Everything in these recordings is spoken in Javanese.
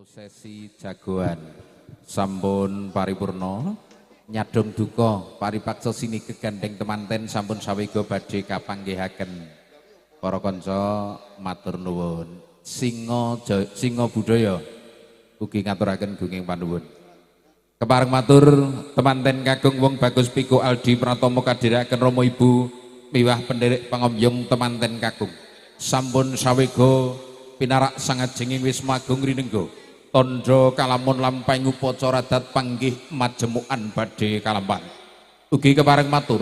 Prosesi jagoan sampun paripurna nyadong duka paripaksa sini kegandeng temanten sampun sawega badhe kapanggihaken para kanca matur nuwun singa budaya ugi ngaturaken gunging panuwun kepareng matur temanten kakung wong Bagus Piku Aldi Pratama kadhiraken Rama Ibu miwah penderek pangombyong temanten kakung sampun sawega pinarak sangajenging Wisma Agung Rinenggo tondo kalamun lampahing upacara adat panggih majemukan badhe kalampan ugi kepareng matur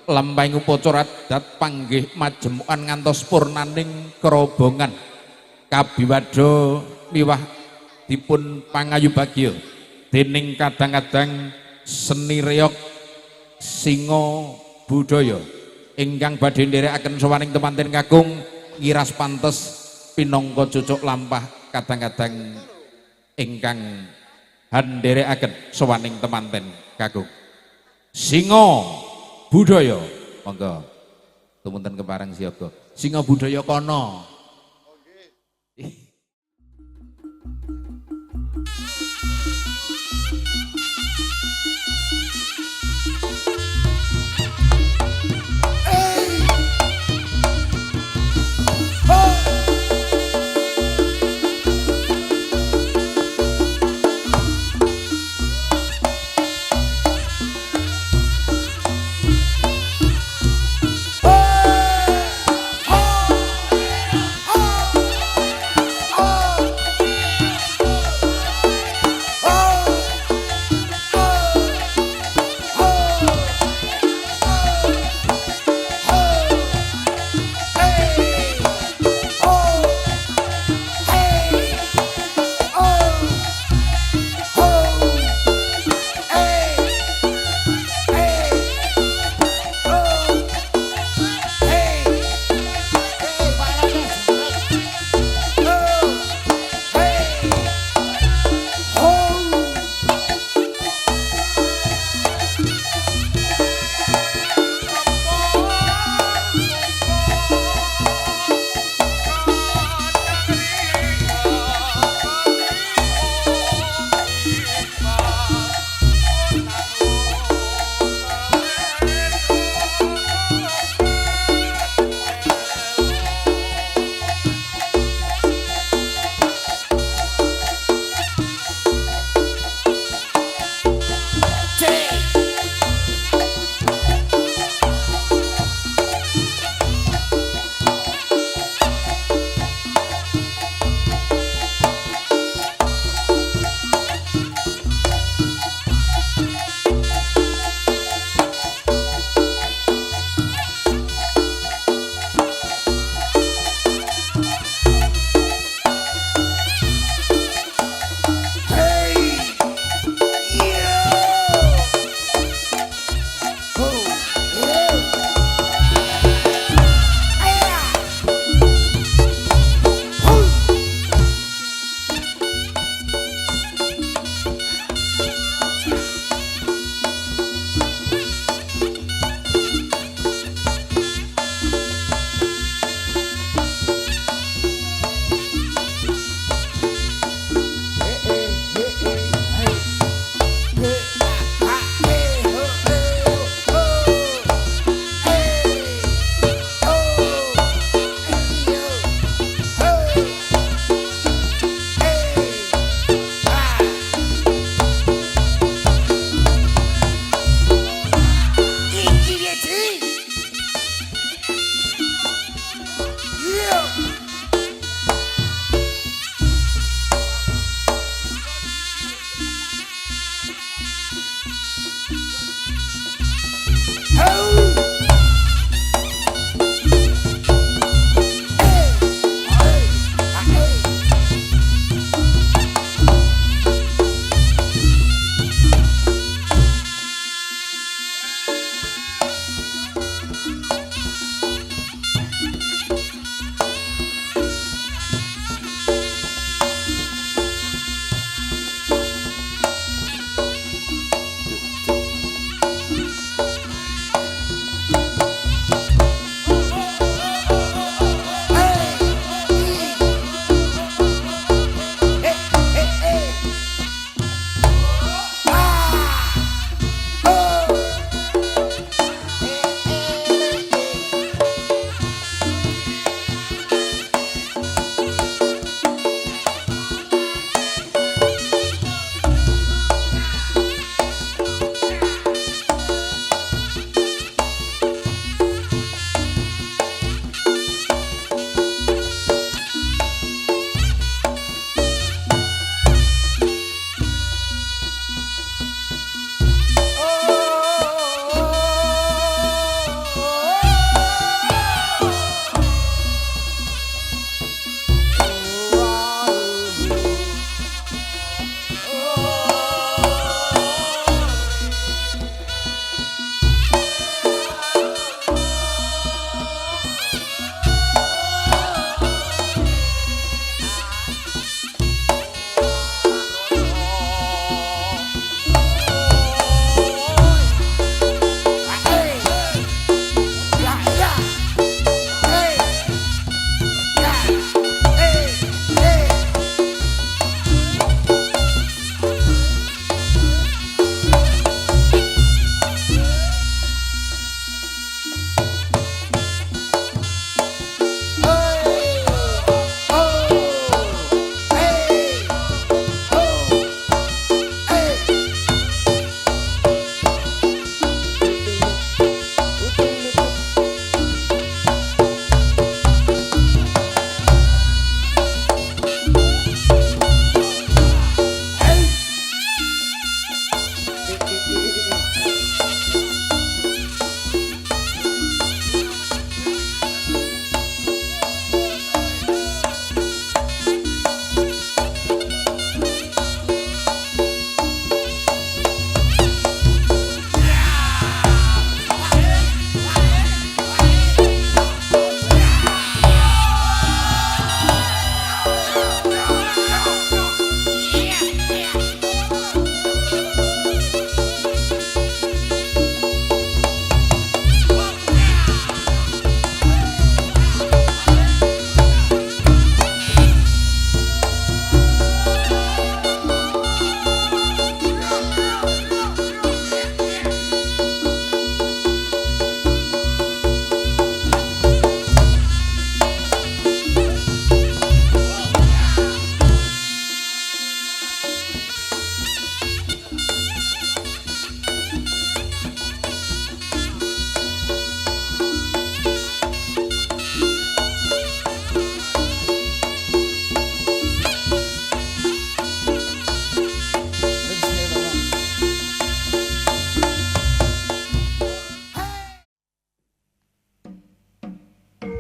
lampahing upacara adat panggih majemukan ngantos purnaning kerobongan kabiwado miwah dipun pangayubagya dening kadang-kadang seni reog singa budaya ingkang badhe nderekaken sawaning temanten kakung ngiras pantes pinangka cucuk lampah kadang-kadang ingkang handherekaken sawaning temanten kakung singa budaya monggo tumunten kepareng siaga singa budaya kono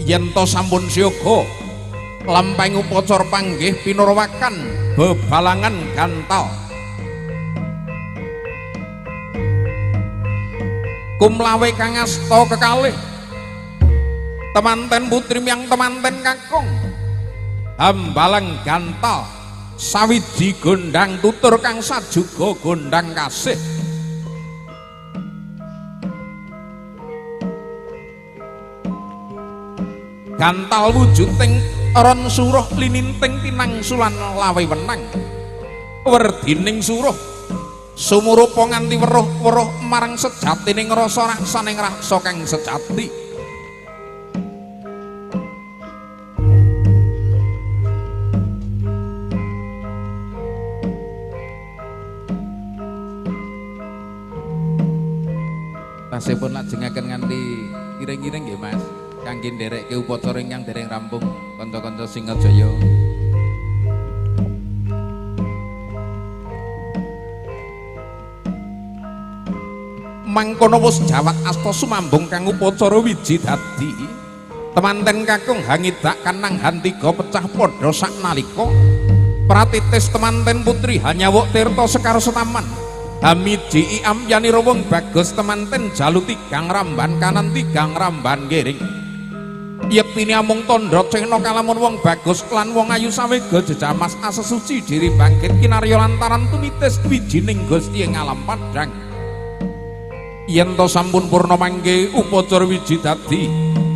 yen to sampun siaga lampahing upacara panggih pinurwakan bebalangan gantal kumlawe kang asta kekalih temanten putri miyang temanten kakung hambalang gantal sawiji gondang tutur kang sajuga gondang kasih gantal wujuding ron suruh lininting tinangsulan lawe wenang werdining suruh sumurupa nganti weruh-weruh marang sejatining rasa raksaning raksa kang sejati tasipun lajengaken nganti iring-iring nggih Mas kangge nderekke upacara ingkang dereng rampung kanca-kanca Singajaya. Mangkono wis jawat asta sumambung kang upacara wiji dadi temanten kakung hangidak kanang hantiga pecah padha saknalika pratitis temanten putri hanyawuk tirta sekar setaman hamiji iam yani rawung bagus temanten jalu tigang ramban kanan tigang ramban giring yektine amung tandha cena kalamun wong bagus lan wong ayu sawega jejamas asesuci diri bangkit kinarya lantaran tumitis wijining Gusti ing alam padhang yen to sampun purna mangke upacara wiji dadi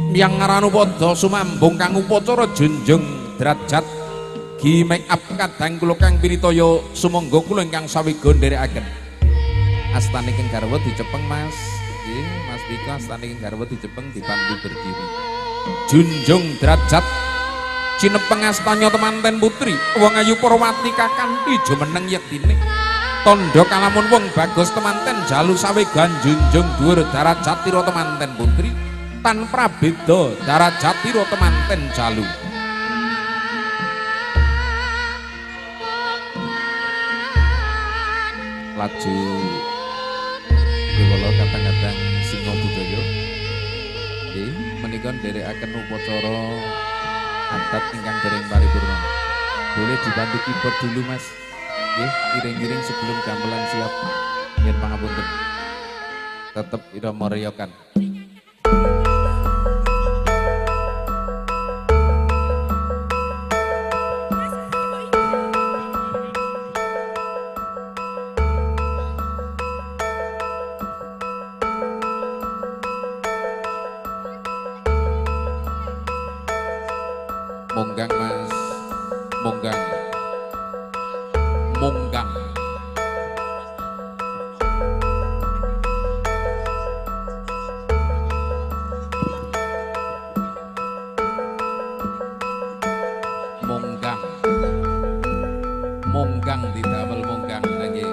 miyang Ranapada sumambung kang upacara junjung derajat gi make up kadang kula kang piritaya sumangga kula ingkang sawega nderekaken astane kang garwa dicepeng Mas nggih Mas Bika astane kang garwa dicepeng dipandu berdiri junjung derajat cinepeng astanya temanten putri wong ayu Parwati kakanthi jumeneng yektine tandha kalamun wong bagus temanten jalu sawegan junjung dhuwur darajatira temanten putri tanpa beda darajatira temanten jalu laju riwala kadang-kadang singa budaya nggih menika nderekaken upacara adat ingkang dereng paripurna boleh dibantu keyboard dulu Mas nggih iring-iring sebelum gamelan siap yen pangapunten tetep irama reyokan monggang Mas monggang monggang monggang monggang didamel monggang nggih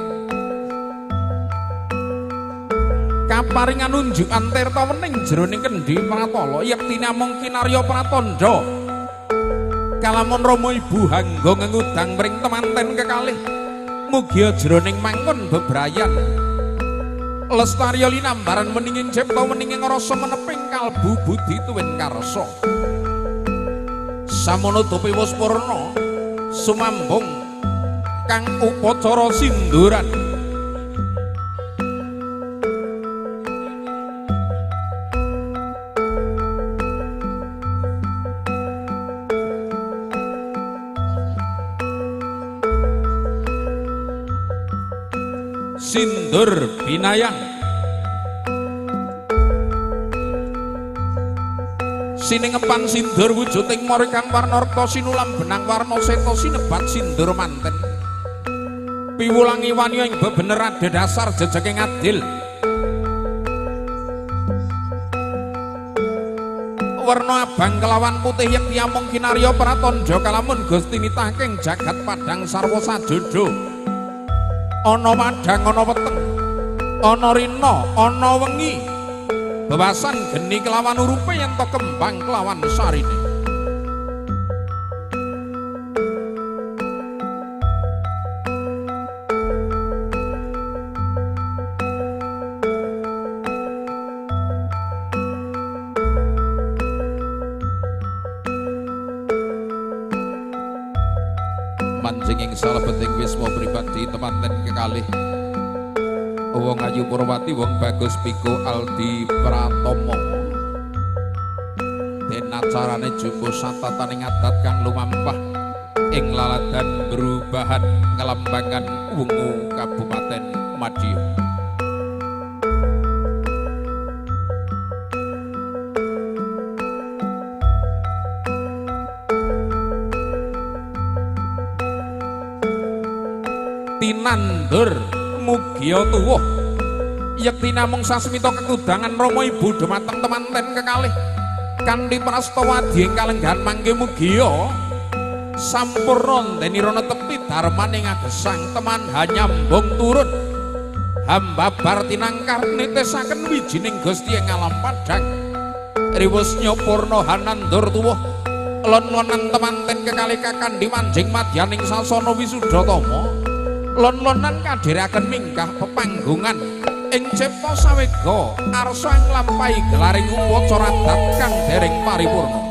kaparingan unjukan tirta wening jroning kendhi pratala yektine amung kinarya pratandha kalamun Rama Ibu hangga ngengudang mring temanten kekalih mugia jroning mangkon bebrayan lestari linambaran meninging cipta meninging rasa meneping kalbu budi tuwin karsa samono topi wis purna sumambung kang upacara sinduran sindur binayang siningepan sindur wujuding mara kang warna rekta sinulam benang warna seta sinebat sindur manten piwulangi wani ing bebener adhedhasar jejeking adil warna abang kelawan putih yen tiyamung kinarya pratandha kalamun Gusti nitaking jagat padhang sarwa sadodo ana madhang ana weteng ana rina ana wengi bebasan geni kelawan urupe yen to kembang kelawan sarine lajeng ing salebeting wisma pribadi temanten kekalih wong Ayu Purwati wong Bagus Piko Aldi Pratomo den acarane jumbo satataning adat kang lumampah ing laladan berubahan ngelambangan Wungu Kabupaten Madiun. Tinandur mugia tuwuh yekti namung sasmita kekudangan Rama Ibu dumateng temanten kekalih kanthi prastawa ing kalenggahan mangke mugia sampurna denirana tepi darmaning agesang teman hanyambung turun hamba bar tinangkar nitesaken wijining Gusti ing alam padhang riwus nyapurna hanandur tuwuh lon-lonan temanten kekalih kakandhi manjing madyaning sasana wisudatama lon-lonan kadhiraken mingkah pepanggungan ing cipta sawega arsa nglampahi gelaring upacara adat kang dereng paripurna.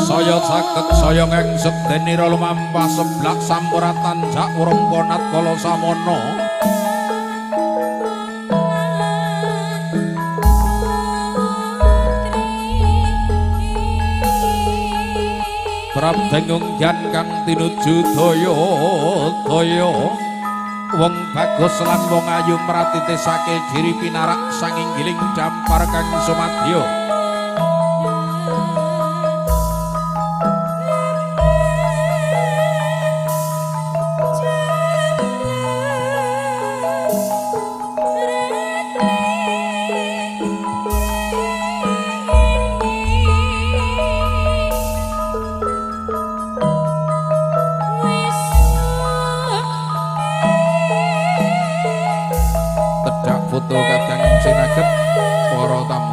Saya saged saya ngengset denira lumampah seblak sampuratan jak urung konat kala samono Prabdengung jan kang tinuju daya wong bagus lan wong ayu mratitisake diri pinarak sanging giling dampar kang sumadya. Foto kadang sinaget para tamu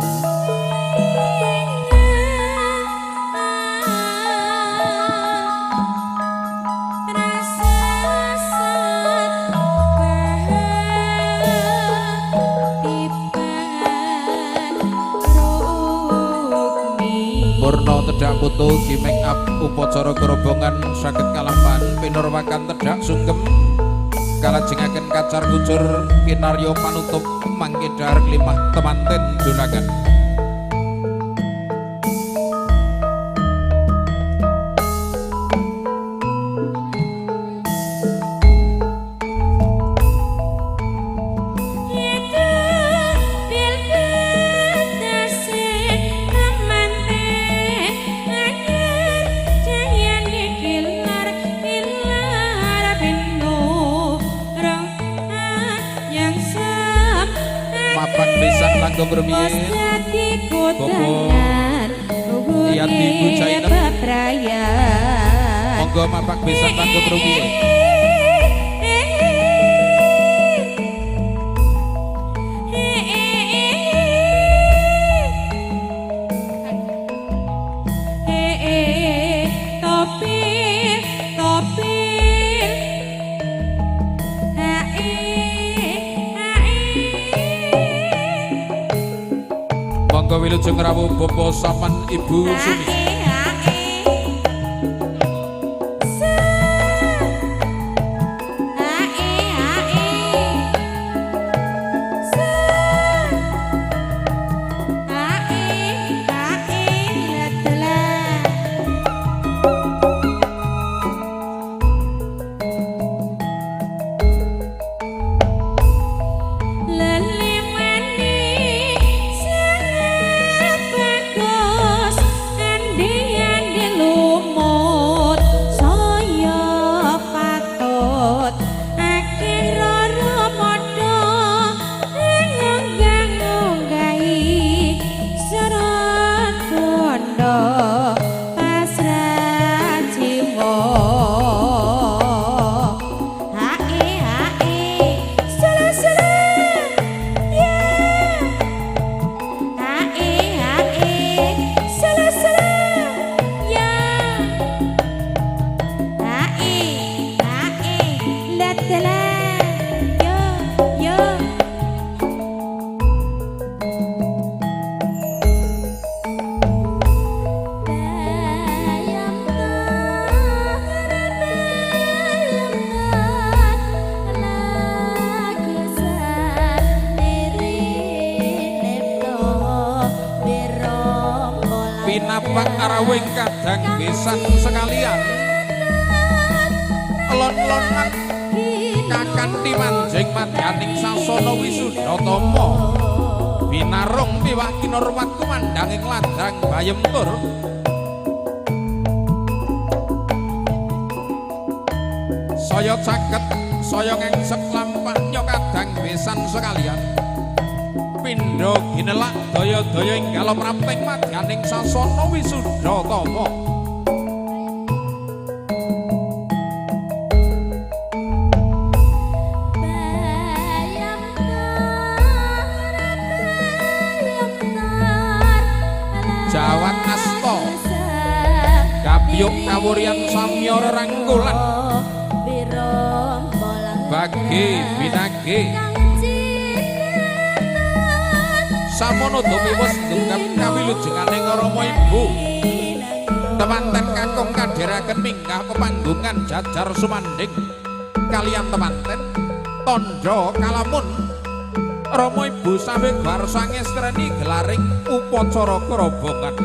Purna tedhak foto gimeng up upacara kerobongan saged kalampahan pinurwakan tedhak sungkem kalajengaken kacar kucur kinarya panutup mangke dhahar klimah temanten junagan. Langkung rumiyin Bobo Yati Bu Jainep monggo mapak besan langkung rumiyin Wilujeng rawuh Bobo Saman Ibu Sumi deleng yo yo pinapang arawing kadang besan sekalian lon-lonan kakanthi manjing madyaning sasana Wisudhatama binarung piwah kinurwat kumandhanging ladang bayem tur saya caket saya ngengsep lampahnya kadang besan sekalian pindha ginelak daya-daya enggal prapting madyaning sasana Wisudhatama Jawat asta kapiyuk kawuryan samya rerangkulan bagi binage samono dumiwes dungkap kawilujenganing Rama Ibu temanten kakung kadhiraken minggah pepanggungan jajar sumanding kaliyan temanten tandha kalamun Rama Ibu sawe garsa ngestreni gelaring upacara kerobongan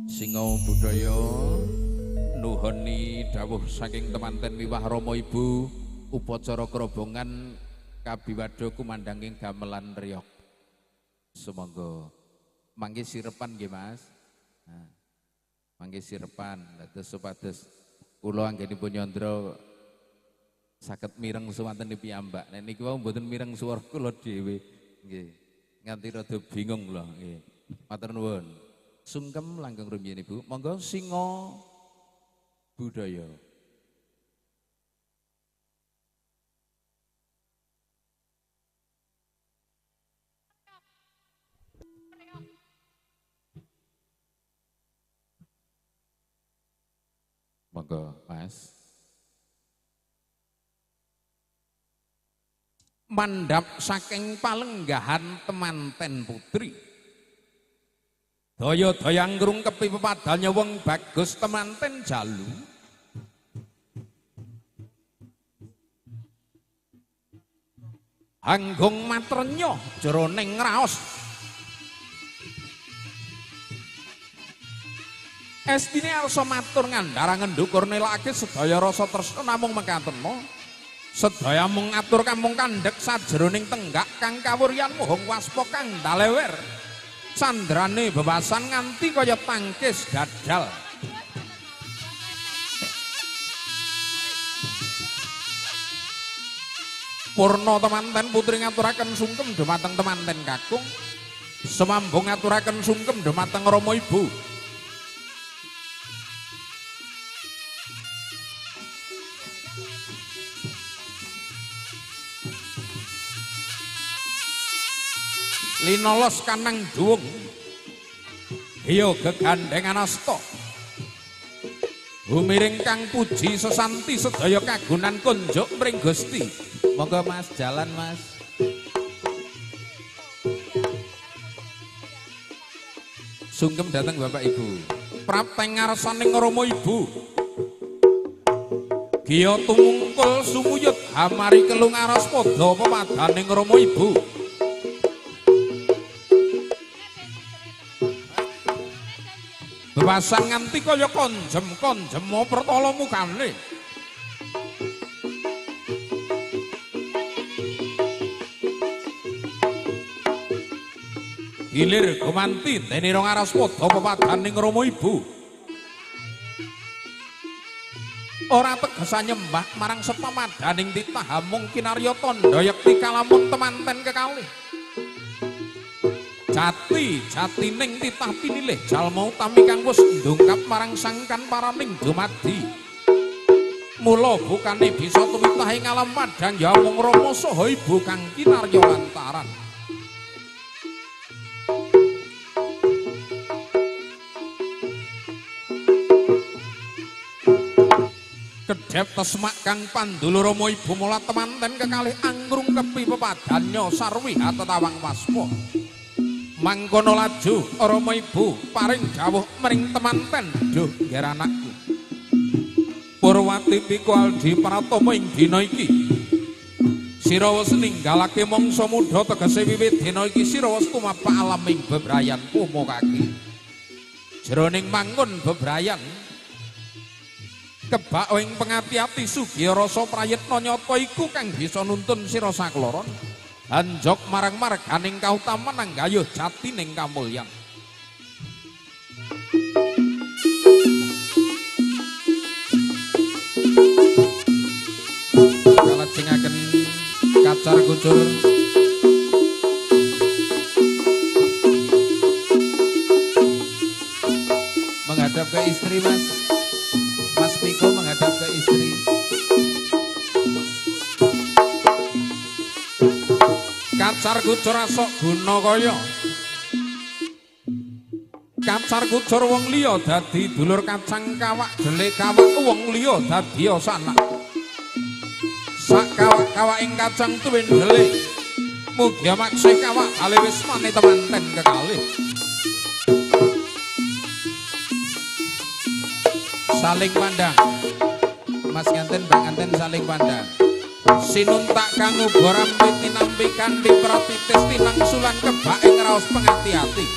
Singo budaya nuhoni dawuh saking temanten wiwah Rama Ibu upacara kerobongan kabiwado kumandanging gamelan riyok. Sumangga mangke sirepan nggih Mas. Nah, mangke sirepan dados supados kula anggenipun nyandra saged mireng suwanten piyambak. Nek niki wau mboten mireng swara kula dhewe nggih. Nganti rada bingung kula nggih. Matur nuwun. Sungkem langgeng rumiyin Ibu. Monggo singa budaya. Monggo Mas. Mandhap saking palenggahan temanten putri. Daya-daya ngrungkepi pepadanya wong bagus temanten jalu. Anggung matrenya jroning raos. Estine arsa matur ngandhara ngendukur nelake sedaya rasa tresna namung mekatenna. Sedaya mung ngatur kamung kandhek sajroning tenggak kang kawuryan mohong waspa kang dalewer. Sandrane bebasan nganti kaya tangkis gadal. Purna temanten putri ngaturaken sungkem dhumateng temanten kakung. Semambung ngaturaken sungkem dhumateng Rama Ibu. Linolos kanang duwung iya gegandengan asta humiring kang puji sesanti sedaya kagunan kunjuk mring Gusti. Monggo Mas jalan Mas. Sungkem dateng Bapak Ibu prapteng ngarsaning Rama Ibu giya tumungkul sumuyut hamari kelung aras padha pepadaning Rama Ibu. Bebasan nganti kaya konjem-konjem pertala mukane. Gilir gumanti dene rong aras padha pepadaning Rama Ibu. Ora tegesan nyembah marang sepamadaning titah hamung kinarya tandha yekti kalamun temanten kekalih. Jatining titah pinilih jalma utami kang wis ndungkap marang sangkan paraning dumadi Mula bukane bisa tumitah ing alam padang ya mung Rama saha Ibu kang kinarya lantaran. Kedhep tesmak kang pandulu Rama Ibu mula temanten kekalih anggrung kepi pepadanya sarwi tetawang waspa. Mangkono laju Rama Ibu paring dawuh mring temanten, "Duh, nger anakku. Purwati piku aldi pratama ing dina iki. Sira wis ninggalake mangsa muda tegese wiwit dina iki sira wis tumapak alam ing bebrayan pumukake. Jroning mangun bebrayan kebak ing pengati-ati sugiya rasa prayitna nyata iku kang bisa nuntun sira sakloron anjok marang marganing kautaman anggayuh jatining kamulyan. Kalajengaken kacar kucur menghadap ke istri Mas Piko menghadap ke istri. Kacar kucur asok guna kaya kacar kucur wong liya dadi dulur kacang kawak dele kawak wong liya dadi sanak. Sak kawak-kawak ing kacang tuwin dele mugi maksih kawak ale wis mane temanten kekalih. Saling pandang Mas nganten Mbak nganten saling pandang. Sinuntak kang uga rampe tinampi kanthi pratitis tinangsulan kebak ing raos pengati-ati.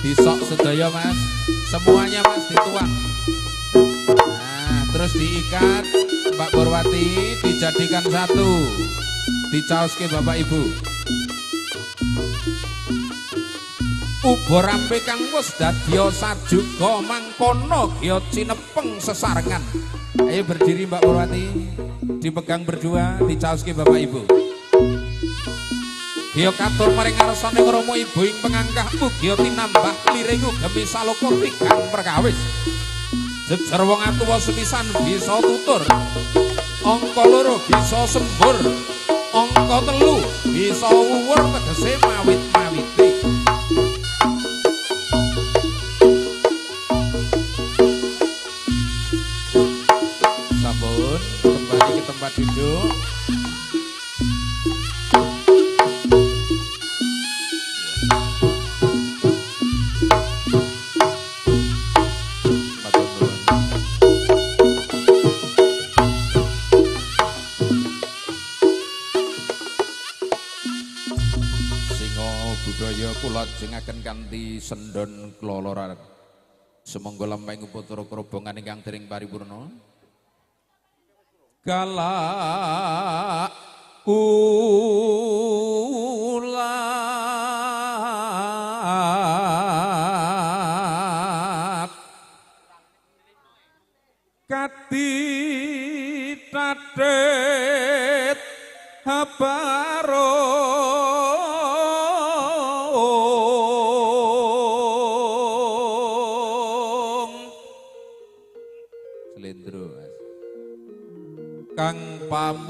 Disok sedaya Mas, semuanya Mas dituang. Nah, terus diikat Mbak Purwati, dijadikan satu, dicaoske Bapak Ibu. Uba rampe kang wis dadya sajuga mangkono giya cinepeng sesarengan. Ayo berdiri Mbak Purwati, dipegang berdua, dicaoske Bapak Ibu. Giya katur maring ngarsane Rama Ibu ing pengangkah mugi tinambah liring ugemi saloka tigang perkawis. Jejer wong atuwa sepisan bisa tutur, angka loro bisa sembur, angka telu bisa wuwur tegese mawit-mawiti. Sampun kembali ke tempat duduk. Jengaken kanthi sendon kloloran semonggo lampahing upatara krobongan ingkang dering paripurna. Kala ulat katitadet habaro kang pamulu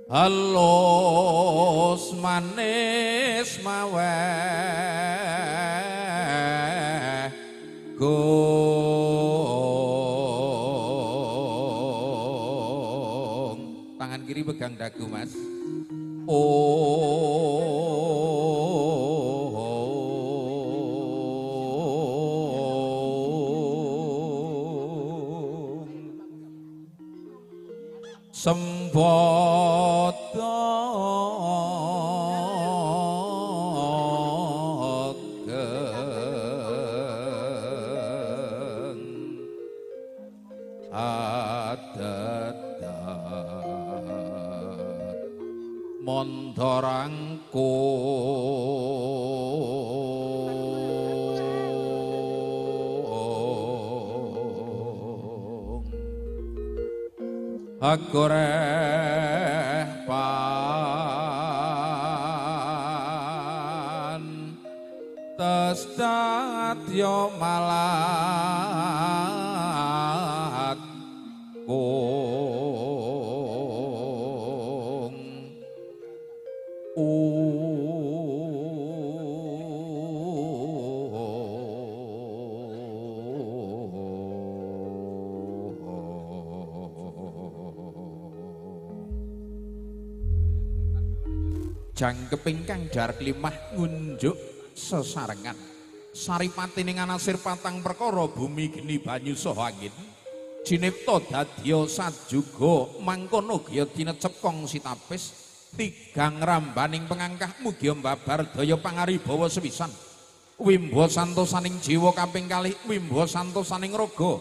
halus manis maweh gong. Tangan kiri pegang dagu Mas. Sembodo geng adat mondorangku agoreh pan testadya malak kung jangkeping kang dar klimah ngunjuk sesarengan saripatining anasir patang perkara bumi geni banyu saha angin jinipta dadya sajuga mangkono gya tinecep kong sitapis tigang rambaning pengangkah mugia mbabar daya pangaribawa sepisan wimbo santosaning jiwa kaping kalih wimbo santosaning raga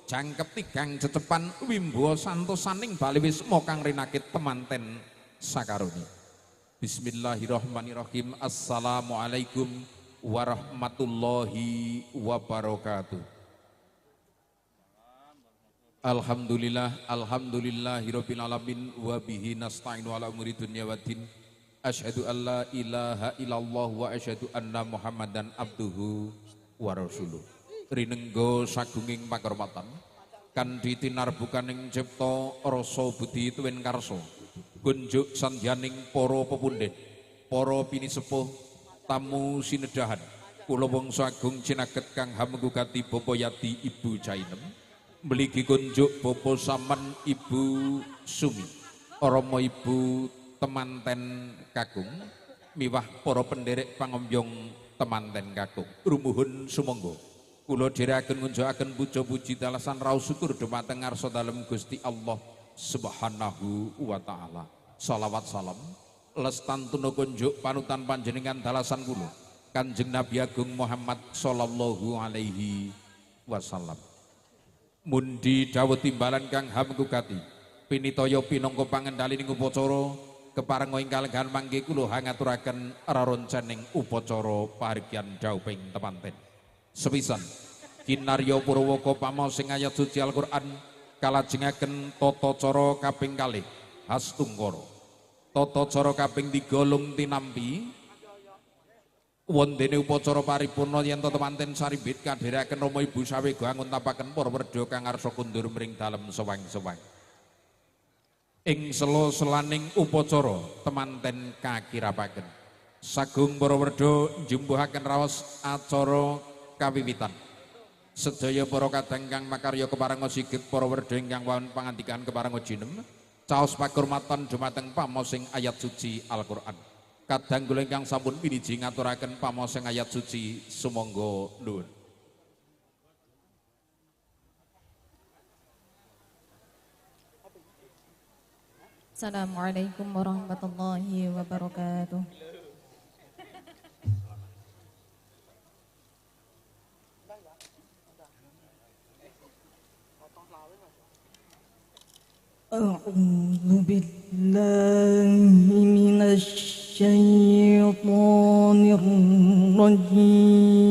jangkep tigang cecepan wimbo santosaning baliwisma kang rinakit temanten sakaruni. Bismillahirrahmanirrahim. Assalamualaikum warahmatullahi wabarakatuh. Alhamdulillahirabbil alamin wa bihi nasta'inu ala umuri dunya waddin. Asyhadu an la ilaha illallah wa asyhadu anna Muhammadan abduhu wa rasuluh. Rinengga sagunging pakurmatan kanthi tinarbukaning cipta rasa budi tuwin karsa. Kunjuk sandyaning para pepundhen, para pinisepuh, tamu sinedahan, kula wangsa agung cinaget kang hamenggugati Bapa Yati Ibu Jainem, mligi kunjuk Bapa Saman Ibu Sumi, Rama Ibu temanten kakung, miwah para penderek pangombyong temanten kakung. Rumuhun sumangga. Kula dherekaken ngunjukaken puja-puji dalasan raos syukur dhumateng ngarsa dalem Gusti Allah Subhanahu wa ta'ala. Salawat salam lestantuna kunjuk panutan panjenengan dalasan kula Kanjeng Nabi Agung Muhammad sallallahu alaihi wasallam. Mundi dawuh timbalan kang hamenggugati pinitaya pinangka pangendalining upacara keparenga ing kalenggahan mangke kula ngaturaken reroncening upacara pahargyan dhawuhing temanten. Sepisan kinarya Purwaka pamaos sing ayat suci Al-Qur'an kalajengaken tata cara kaping kalih Hastungkara. Tata cara kaping 3 lung tinampi wondene upacara paripurna yen temanten saribit kadherekaken Rama Ibu sawega nguntapaken para werda kang ngarsa kundur mring dalem sewang-sewang. Ing sela-selaning upacara temanten kakirapaken sagung para werda njumbuhaken raos acara kawiwitan. Sedaya para kadang kang makarya keparenga sigit para werda ingkang wawon pangandikan keparenga jinem caos pakurmatan dhumateng pamosing ayat suci Al-Qur'an. Kadang kula ingkang sampun piniji ngaturaken pamosing ayat suci sumangga nuwun. Assalamualaikum warahmatullahi wabarakatuh. أعوذ بالله من الشيطان الرجيم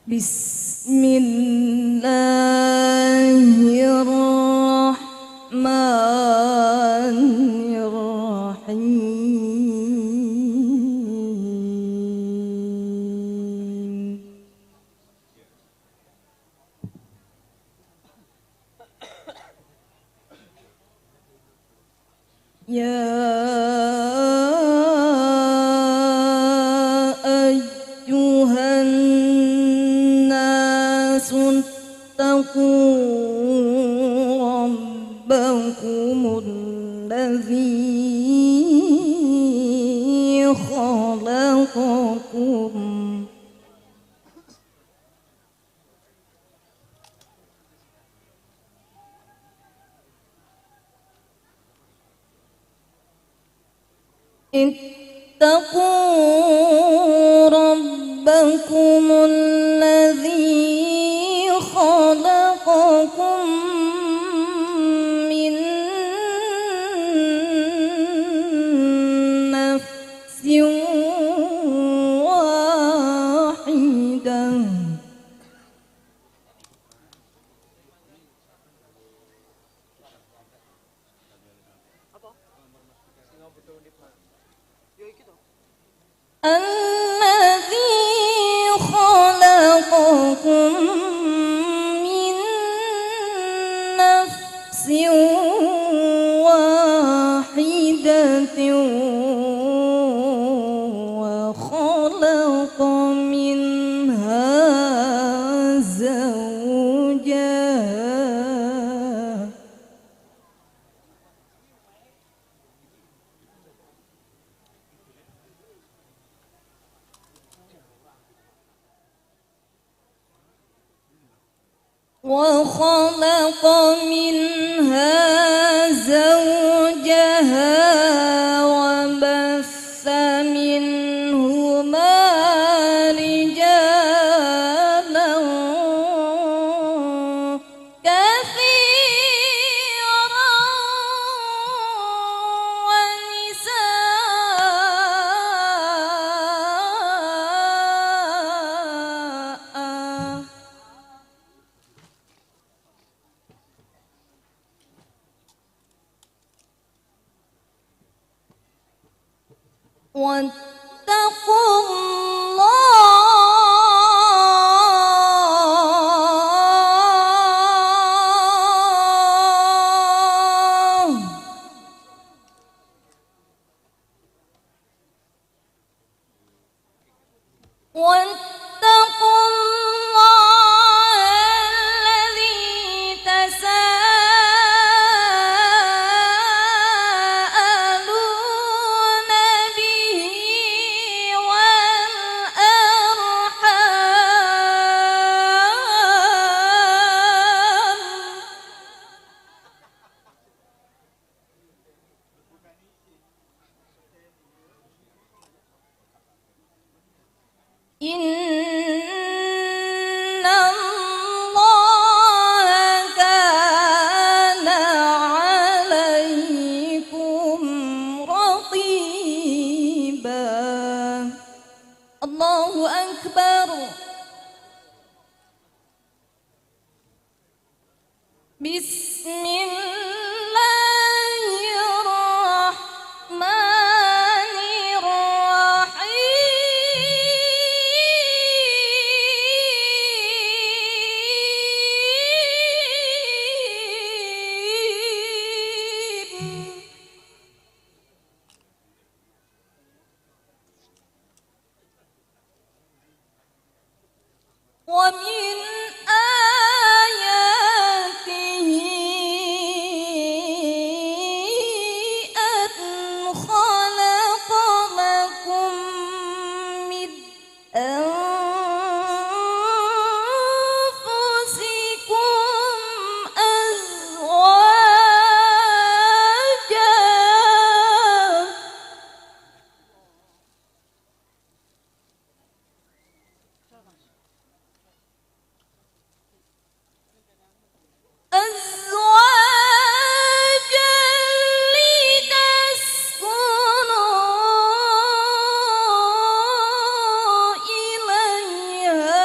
بسم الله الرحمن الرحيم يا أيها الناس اتقوا ربكم الذي خلقكم اتقوا ربكم الذي خلقكم من نفس الذي خلقكم من نفس واحدة وخلق منها زوجها وخلق منها زوجها وبث منهما رجالا كثيرا ونساء واتقوا الله واتقوا الله الذي تساءلون به والأرحام إن الله كان عليكم رقيبا الله أكبر بسم الله الرحمن الرحيم ومن آياته أن خلق لكم من أنفسكم أزواجا أزواجا لتسكنوا إليها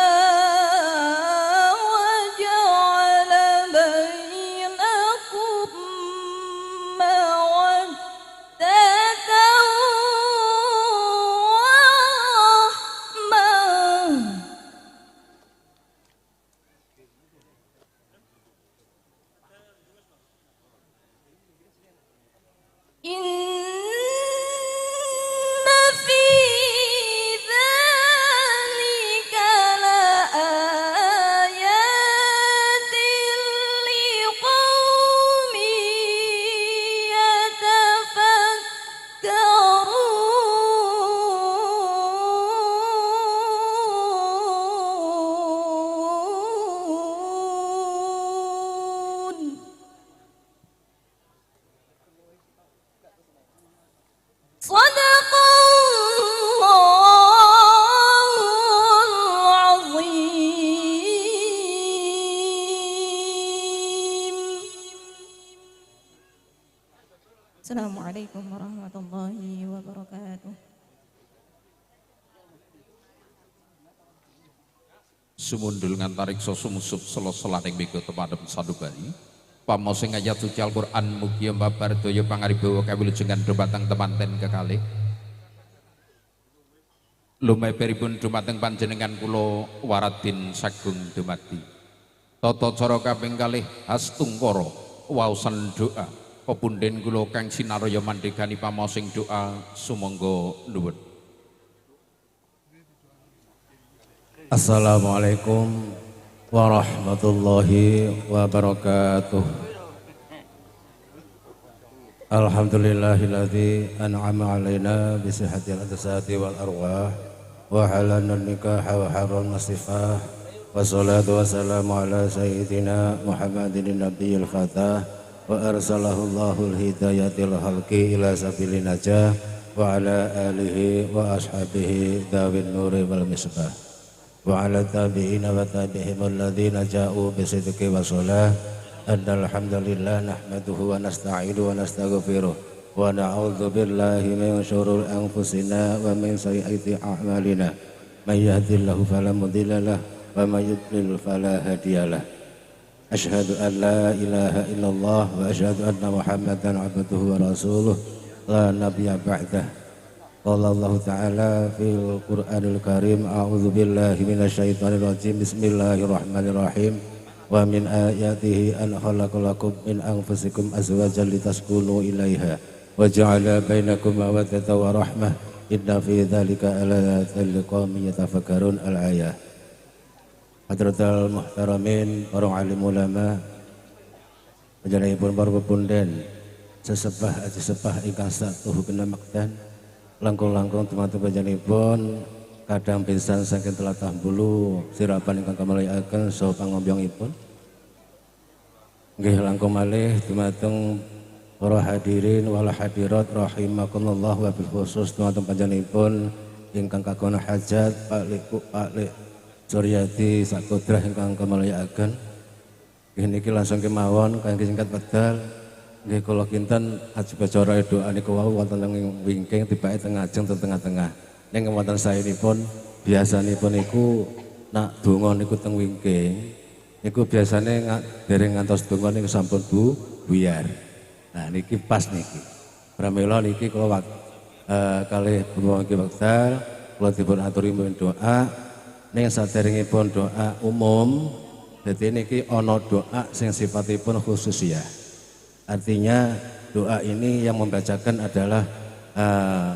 وجعل بينكم مودة ورحمة إن في ذلك لآيات لقوم يتفكرون صدق الله العظيم. السلام عليكم ورحمة الله وبركاته. Sumundul ngantarik sumusup selo-selaning mega temadem sadubari pamosing ayat suci Al-Qur'an mugi mbabar daya pangaribawa kawilujengan dhumateng temanten kekalih Lumeberipun dumateng panjenengan kula waradin sagung dumadi. Tata cara kaping kalih hastungkara waosan doa. Pepundhen kula kang sinaraya mandhegani pamosing doa sumangga nuwun. Assalamualaikum warahmatullahi wabarakatuh. Alhamdulillahilladzi an'ama alaina bisihhatil ajsadi wal arwah wa halana nikaha wa haral masifah wassalatu wassalamu ala sayyidina Muhammadin nabiyil fatah wa arsalahu Allahul hidayatil halqi ila sabilin najah wa ala alihi wa ashabihi dawin nuri wal misbah wa ala tabi'ina wa tabi'ihim alladhina ja'u bisidqi wa salah. Alhamdulillah nahmaduhu wa nasta'inuhu wa nastaghfiruh wa na'udzu billahi min syururi anfusina wa min sayyiati a'malina. May yahdihillahu fala mudilla lahu wa may yudlil fala hadiyalah. Asyhadu an la ilaha illallah wa asyhadu anna Muhammadan 'abduhu wa rasuluh la nabiyya ba'dah. Qala Allah ta'ala fil Qur'anil Karim a'udzu billahi minasyaitonir rajim. Bismillahirrahmanirrahim. Wa min ayatihi an khalaqalakum min anfusikum azwajan litaskunu ilaiha wa ja'ala bainakum mawaddatan wa rahmah inna fi dzalika alaatan liqaumin yatafakkarun. Al-ayah. Hadratul muhtaramin para alim ulama panjenenganipun para pepundhen sesepah aji sepah ingkang satuh kena makdan langkung-langkung teman-teman panjenenganipun kadang pisan saking tlatah bulu sirapan ingkang kamulyakaken saha pangombyongipun. Nggih langkung malih dumateng para hadirin wal hadirat rahimakumullah wa bil khusus dumateng panjenenganipun ingkang kagungan hajat Pak Lek Suryati sakodrah ingkang kamulyakaken. Nggih niki langsung kemawon kangge singkat wekdal nggih kula kinten ajibacara doa niku wau wonten ing wingking tibake teng ngajeng tengah-tengah. Ning wonten saenipun biasanipun niku nak donga niku teng wingking niku biasane dereng ngantos donga niku sampun buyar. Nah niki pas niki. Pramila niki kula kalih purwangi wekdal kula dipun aturi doa ning saderengipun doa umum. Dadi niki ana doa sing sifatipun khusus ya. Artinya doa ini yang membacakan adalah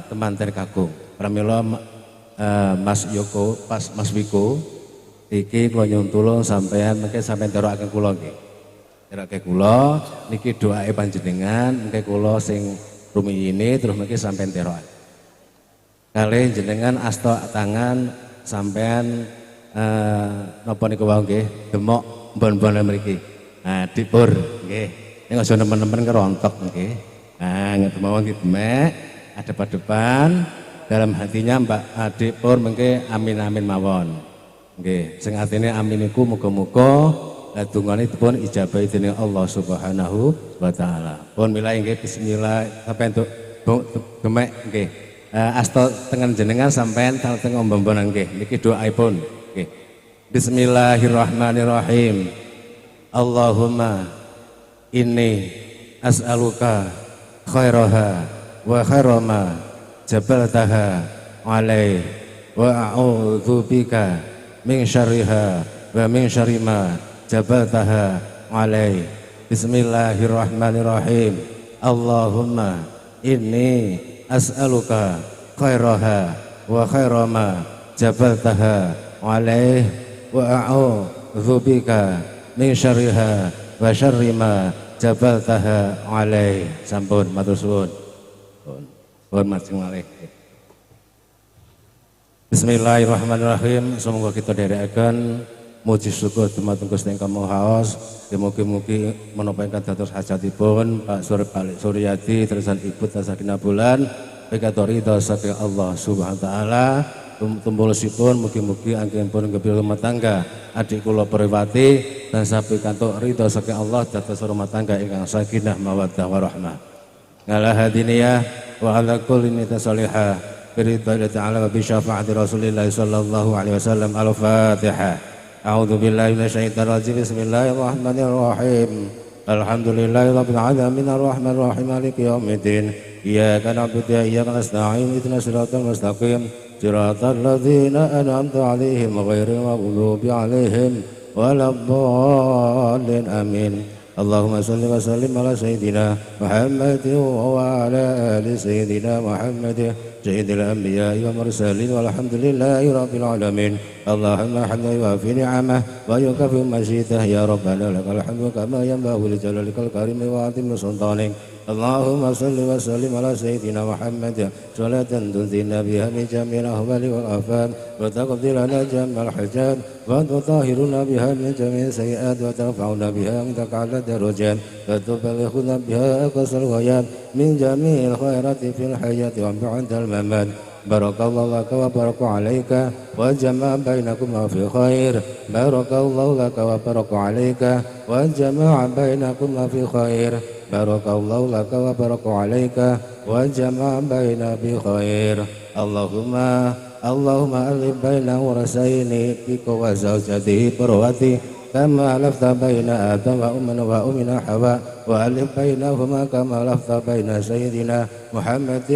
temanten kakung. Pramila Mas Yoko, Mas Wiko, iki kula nyuwun tulung sampean mengke sampean terakaken kula nggih. Terake kula niki doae panjenengan mengke kula sing rumiyine terus mengke sampean terokan. Kalih jenengan asta tangan sampean napa niku wau nggih demok mbon-mbon mriki. Nah dipur nggih. Ning aja nemen-nemen kerontok nggih. Nah ngoten mawon didemek adep-adepan. Dalam hatinya Mbak Adik pun mengke amin amin mawon. Nggih, sing artine amin niku muga-muga dungane dipun ijabahi dening Allah Subhanahu wa taala. Pun milai nggih bismillah sampeyan demek nggih. Asta tengen jenengan sampeyan teng ombon-ombonan nggih. Niki doaipun nggih. Bismillahirrahmanirrahim. Allahumma inni as'aluka khairaha wa khairama jabaltaha alaih wa a'udzu bika min syarriha wa min syarri ma jabaltaha alaih. Bismillahirrahmanirrahim. Allahumma inni as'aluka khairaha wa khairama jabaltaha alaih wa a'udzu bika min syarriha wa syarri ma jabaltaha alaih. Sampun matur suwun. Hormat sing malih. Bismillahirrahmanirrahim. Semoga kita derekaken muji syukur dumateng Gusti Ingkang Maha Haos. Mugi-mugi menapa ingkang dados hajatipun Pak Suryati terusan Ibu Tasakina Bulan pikatur ridha saking Allah Subhanahu wa taala. Tumbulusipun mugi-mugi anggenipun nggepil rumah tangga adik kula Periwati dan sapi kantuk ridha saking Allah dados rumah tangga ingkang sakinah mawaddah warahmah. Ngala hadiniyah wa ala kulli niyyati salihah biridha ta'ala wa bi syafaati Rasulillah sallallahu alaihi wasallam. Al-Fatihah. A'udzu billahi minasyaitonir rajim. Bismillahirrahmanirrahim. Alhamdulillahirabbil alamin arrahmanirrahim maliki yaumiddin. Iyyaka na'budu wa iyyaka nasta'in ihdinas siratal mustaqim صراط الذين أنعمت عليهم غير المغضوب عليهم ولا الضالين آمين. اللهم صل وسلم على سيدنا محمد وعلى آل سيدنا محمد سيد الأنبياء والمرسلين والحمد لله رب العالمين. اللهم حمدا يوافي نعمه ويكافئ مزيده يا ربنا لك الحمد كما ينبغي لجلالك الكريم وعظيم سلطانك. اللهم صل وسلم على سيدنا محمد صلاة تنزلنا بها من جميع الأهوال والآفات وتقضي لنا جميع الحاجات وتطهرنا بها من جميع السيئات وترفعنا بها عندك على الدرجات وتبلغنا بها أقصى الغايات من جميع الخيرات في الحياة وبعد الممات. بارك الله لك وبارك عليك وجمع بينكما في خير. بارك الله لك وبارك عليك وجمع بينكما في خير. بارك الله لك وبارك عليك وجمع بيننا بخير. اللهم ألف بين ورثين بك وزوجته بروتي كما ألفت بين آدم وأمنا حواء وألف بينهما كما ألفت بين سيدنا محمد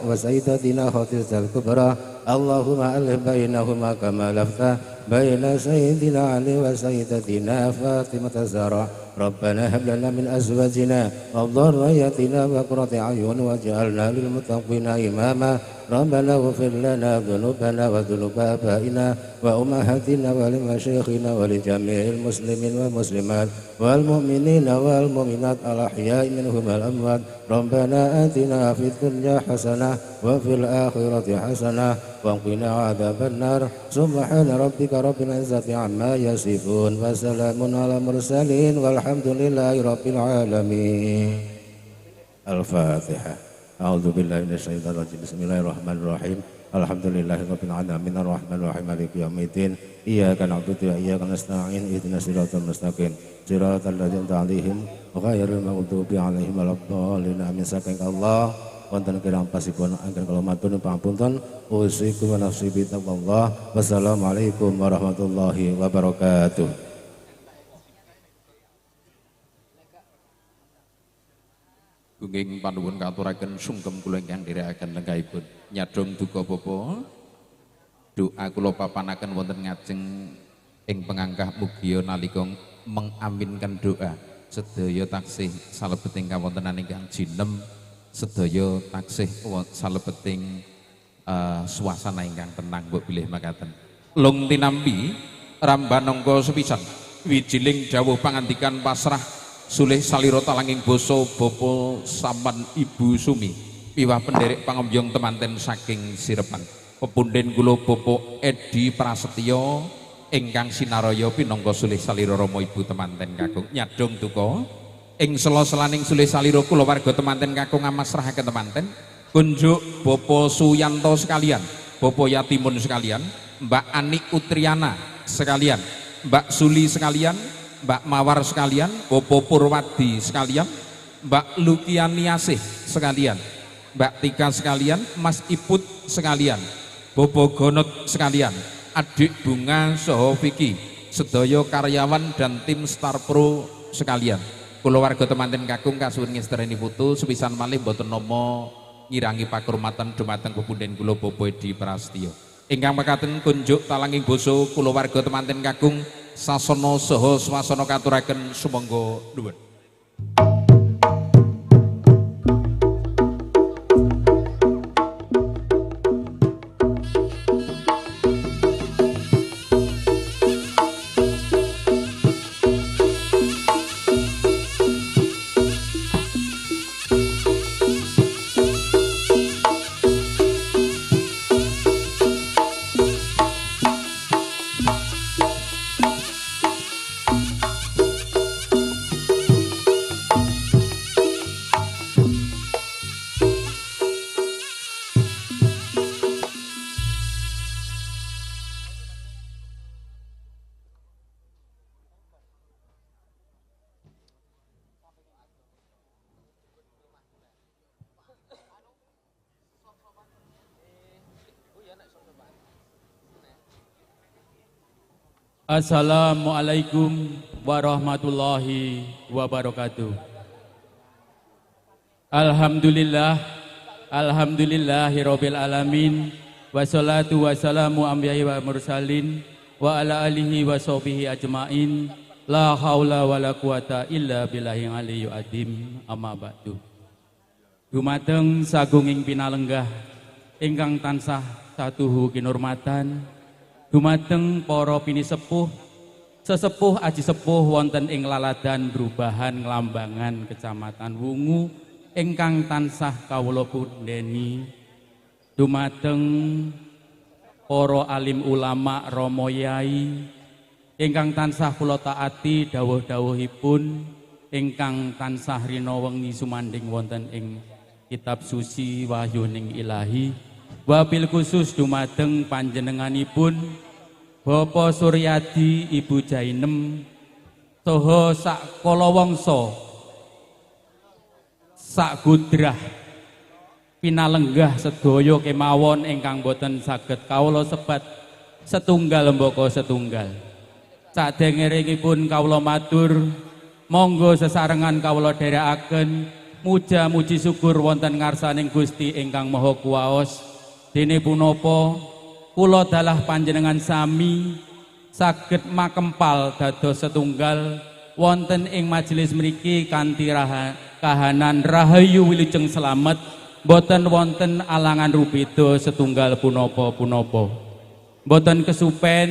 وسيدتنا خديجة الكبرى. اللهم ألف بينهما كما ألفت بين سيدنا علي وسيدتنا فاطمة الزهراء. ربنا هب لنا من أزواجنا وذرياتنا قرة أعين واجعلنا للمتقين إماما. ربنا اغفر لنا ذنوبنا وذنوب آبائنا وأمهاتنا ولمشايخنا ولجميع المسلمين والمسلمات والمؤمنين والمؤمنات الأحياء منهم والأموات. ربنا آتنا في الدنيا حسنة وفي الآخرة حسنة وقنا عذاب النار. سبحان ربك رب العزة عما يصفون وسلام على المرسلين والحمد لله رب العالمين. الفاتحة. أعوذ بالله من الشيطان الرجيم. بسم الله الرحمن الرحيم. الحمد لله رب العالمين الرحمن الرحيم مالك يوم الدين. إياك نعبد وإياك نستعين اهدنا الصراط المستقيم صراط الذين أنعمت عليهم غير المغضوب عليهم ولا الضالين آمين. Saking Allah wonten kirang pasipun anggen kula matur pangapunten usikum wa nafsi bi taqwallah. Wassalamualaikum warahmatullahi wabarakatuh. Gunging panuwun katuraken sungkem kula ingkang dherekaken lenggahipun nyadong duka bapa doa kula papanaken wonten ngajeng ing pengangkah mugia nalika mengaminkan doa sedaya taksih salebeting kawontenan ingkang jinem sedaya taksih salebeting suasana ingkang tenang mbok bilih makaten lung tinampi rambanangka sepisan wijiling dawuh pangandikan pasrah sulih salira talanging basa bapa sampan Ibu Sumi piwah penderek pangembyong temanten saking Sirepan pepundhen kula Bapak Edi Prasetyo ingkang sinaraya pinangka sulih salira Rama Ibu temanten kakung nyadong duka ing sela-selaning sulih salira kula warga temanten kakung amasrahaken temanten kunjuk Bapak Suyanto sekalian Bapak Yatimun sekalian Mbak Ani Utriana sekalian Mbak Suli sekalian Mbak Mawar sekalian, Bopo Purwadi sekalian, Mbak Lukianiasih sekalian, Mbak Tika sekalian, Mas Iput sekalian, Bopo Gonot sekalian, Adik Bunga Soho Vicky, sedaya karyawan dan tim Star Pro sekalian. Kula warga temanten kakung kasuwun ngestarini putu sepisan malih boten nama ngirangi pakurmatan dumateng pepundhen kula Bopo Edi Prasetyo. Ingkang mekaten kunjuk talanging basa kula warga temanten kakung sasana saha swasana katuraken sumangga nuwun. Assalamualaikum warahmatullahi wabarakatuh. Alhamdulillah, alhamdulillahirabbil alamin wassalatu wassalamu ambiyahi wa mursalin wa ala alihi wa sahbihi ajmain. La haula wa la quwata illa billahil aliyyil azim. Amma ba'du. Dumateng sagunging pinalenggah ingkang tansah satuhu kinurmatan, dumateng para pinisepuh sesepuh aji sepuh wonten ing laladan Brubahan Nglambangan Kecamatan Wungu ingkang tansah kawula pundheni, dumateng para alim ulama Rama Yai ingkang tansah kula taati dawuh-dawuhipun, ingkang tansah rina wengi sumandhing wonten ing kitab suci wahyuning ilahi. Wabil khusus dumateng panjenenganipun Bapak Suryadi Ibu Jainem saha sak kalawangsa sak gudrah pinalenggah sedaya kemawon ingkang boten saged kawula sebat setunggal mbaka setunggal. Saderengipun kawula matur, monggo sesarengan kawula dherekaken muja muji syukur wonten ngarsaning Gusti ingkang Maha Kuwaos. Dene punapa kula dalah panjenengan sami saged makempal dados setunggal wonten ing majelis mriki kanthi kahanan rahayu wilujeng slamet, boten wonten alangan rubeda setunggal punapa-punapa. Boten kesupen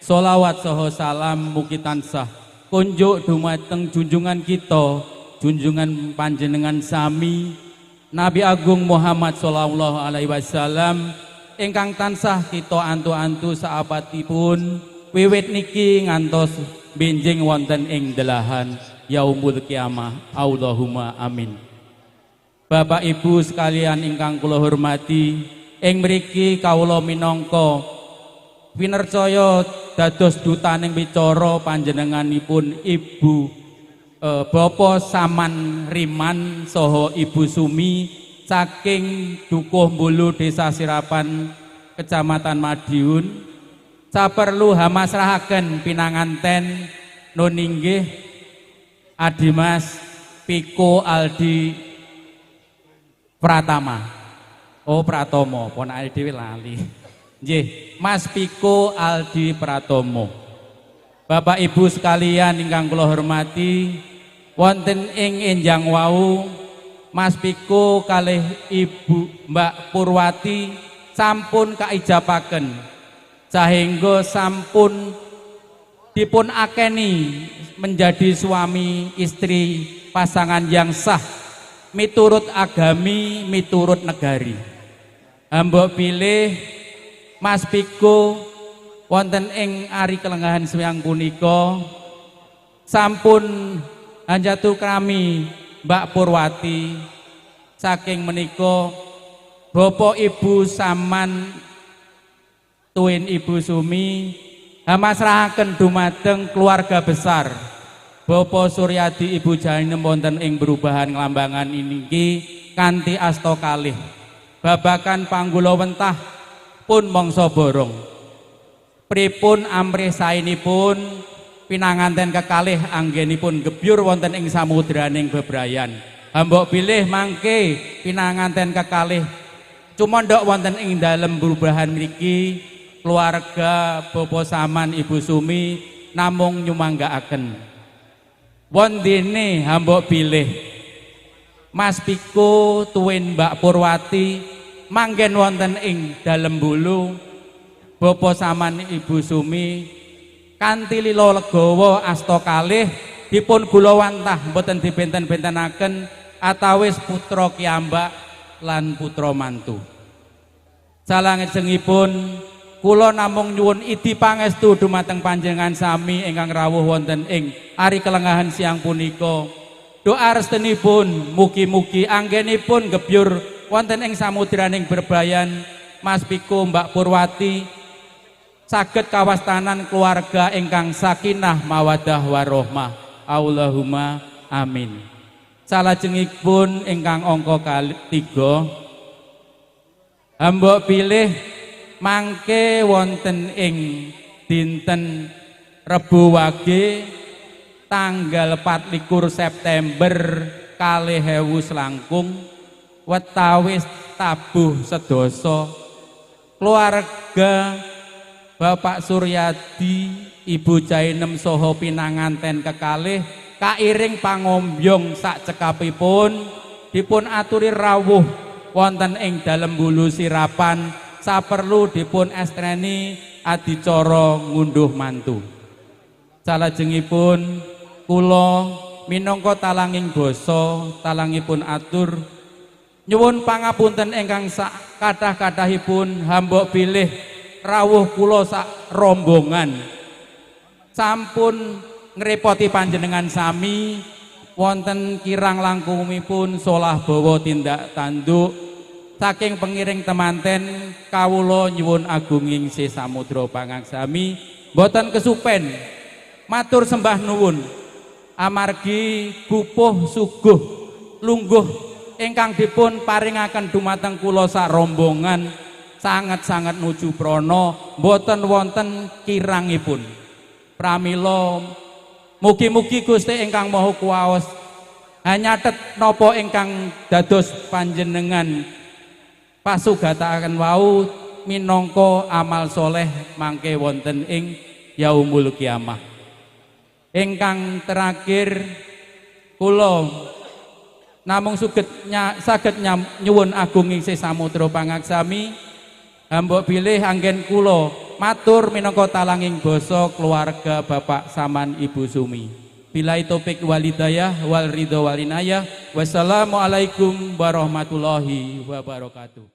sholawat saha salam mugi tansah kunjuk dumateng junjungan kita, junjungan panjenengan sami Nabi Agung Muhammad sallallahu alaihi wasallam ingkang tansah kita antu-antu saabadipun wiwit niki ngantos benjing wonten ing delahan yaumul kiamah. Allahumma amin. Bapak Ibu sekalian ingkang kula hormati, ing mriki kawula minangka pinercaya dados dutaning wicara panjenenganipun Ibu Bapak Saman Riman saha Ibu Sumi saking Dukuh Mbulu Desa Sirapan Kecamatan Madiun, saperlu hamasrahaken pinanganten nun inggih Adimas Piko Aldi Pratama. Oh Pratomo, ponake dhewe lali. Nggih, Mas Piko Aldi Pratomo. Bapak Ibu sekalian ingkang kula hormati, wonten ing enjang wau Mas Piko kalih Ibu Mbak Purwati sampun kaijabaken sahingga sampun dipun akeni menjadi suami istri pasangan yang sah miturut agami, miturut negari. Mbok pilih Mas Piko wonten ing ari kelenggahan sewang punika sampun hanjatu krami Mbak Purwati saking menika Bapak Ibu Saman tuwin Ibu Sumi hamasrahaken dumateng keluarga besar Bapak Suryadi Ibu Jainem wonten ing Brubahan Nglambangan niki kanthi asta kalih babakan panggula wentah pun mangsa borong. Pripun amrih saenipun pinanganten kekalih anggenipun gebyur wonten ing samudraning bebrayan. Mbok bilih mangke pinanganten kekalih cumondhok wonten ing dalem Brubahan mriki keluarga Bapak Saman Ibu Sumi namung nyumanggaaken. Wondene mbok bilih Mas Piko tuwin Mbak Purwati manggen wonten ing dalem Bulu Bapak Saman Ibu Sumi kanthi lila legawa asta kalih dipun gulawantah mboten dibenten-bentenaken atawis putra kiyambak lan putra mantu. Salangejengipun kula namung nyuwun idi pangestu dumateng panjenengan sami ingkang rawuh wonten ing ari kelenggahan siang punika. Doa restenipun mugi-mugi anggenipun gebyur wonten ing samudraning bebrayan Mas Piko Mbak Purwati saged kawastanan keluarga ingkang sakinah mawaddah warahmah. Allahumma amin. Salajengipun ingkang angka 3 mbok pilih mangke wonten ing dinten Rebo Wage tanggal 24 September 2000 selangkung wetawis tabuh sedasa keluarga Bapak Suryadi, Ibu Jainem saha pinanganten kekalih kairing pangombyong sak cekapipun dipun aturi rawuh wonten ing dalem hulu sirapan saperlu dipun estreni adicara ngunduh mantu. Salajengipun kula minangka talanging basa talangipun atur nyuwun pangapunten ingkang sak kathah-kathahipun hamba bilih rawuh kula sak rombongan sampun ngrepoti panjenengan sami wonten kirang langkungipun solah bawa tindak tanduk saking pengiring temanten kawula nyuwun agunging si samudra pangaksami boten kesupen matur sembah nuwun amargi gupuh suguh lungguh ingkang dipun paringaken dumateng kula sak rombongan sangat-sangat nuju prana boten wonten kirangipun. Pramila mugi-mugi Gusti ingkang Maha Kuwaos hanyatet napa ingkang dados panjenengan pasugataken wau minangka amal soleh mangke wonten ing yaumul kiamah. Ingkang terakhir kula namung saged nyuwun agunging si samudra pangaksami hamba bilih anggen kula matur minangka talanging basa keluarga Bapak Saman Ibu Sumi. Billahi taufik walhidayah wal ridho wal inayah. Wassalamualaikum warahmatullahi wabarakatuh.